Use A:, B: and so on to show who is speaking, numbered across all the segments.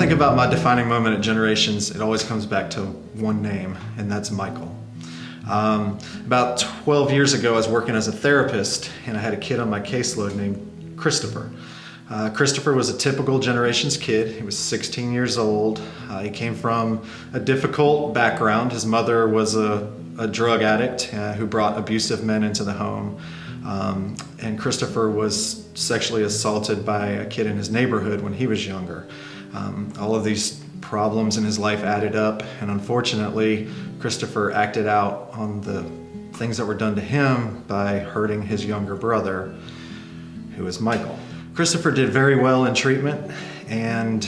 A: think about my defining moment at Generations, it always comes back to one name, and that's Michael. About 12 years ago, I was working as a therapist, and I had a kid on my caseload named Christopher. Christopher was a typical Generations kid. He was 16 years old. He came from a difficult background. His mother was a drug addict who brought abusive men into the home. And Christopher was sexually assaulted by a kid in his neighborhood when he was younger. All of these problems in his life added up, and unfortunately, Christopher acted out on the things that were done to him by hurting his younger brother, who is Michael. Christopher did very well in treatment and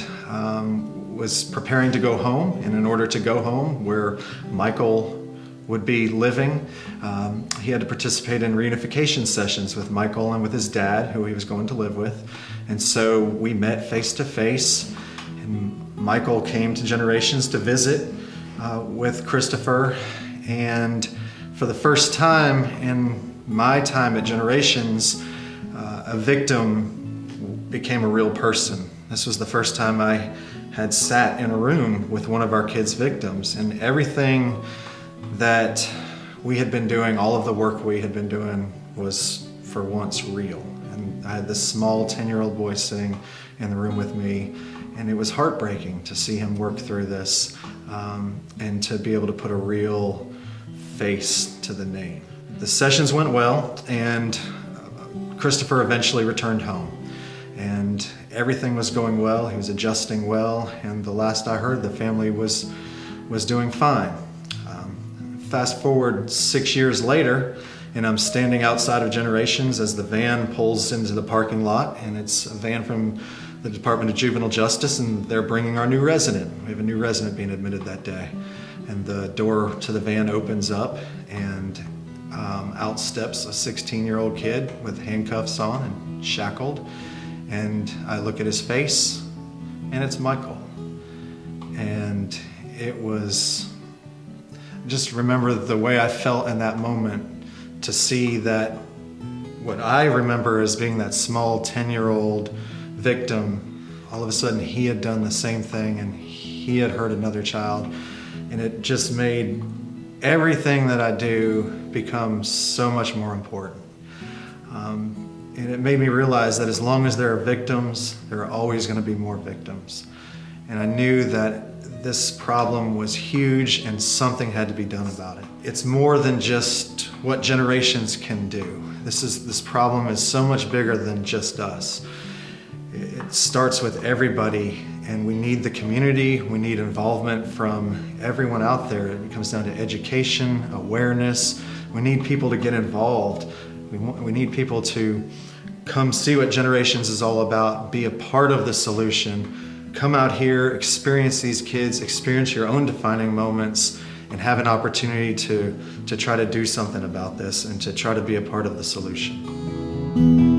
A: was preparing to go home, and in order to go home where Michael would be living, he had to participate in reunification sessions with Michael and with his dad, who he was going to live with. And so we met face to face, and Michael came to Generations to visit with Christopher. And for the first time in my time at Generations, a victim became a real person. This was the first time I had sat in a room with one of our kids' victims, and everything that we had been doing, all of the work we had been doing, was for once real. And I had this small 10-year-old boy sitting in the room with me, and it was heartbreaking to see him work through this and to be able to put a real face to the name. The sessions went well, and Christopher eventually returned home. And everything was going well. He was adjusting well, and the last I heard, the family was doing fine. Fast forward 6 years later, and I'm standing outside of Generations as the van pulls into the parking lot, and it's a van from the Department of Juvenile Justice, and they're bringing our new resident. We have a new resident being admitted that day. And the door to the van opens up, and out steps a 16-year-old kid with handcuffs on and shackled. And I look at his face, and it's Michael. And it was, just remember the way I felt in that moment, to see that what I remember as being that small 10-year-old victim, all of a sudden he had done the same thing, and he had hurt another child. And it just made everything that I do become so much more important. And it made me realize that as long as there are victims, there are always going to be more victims. And I knew that this problem was huge and something had to be done about it. It's more than just what Generations can do. This problem is so much bigger than just us. It starts with everybody, and we need the community, we need involvement from everyone out there. It comes down to education, awareness. We need people to get involved. We need people to come see what Generations is all about, be a part of the solution. Come out here, experience these kids, experience your own defining moments, and have an opportunity to try to do something about this and to try to be a part of the solution.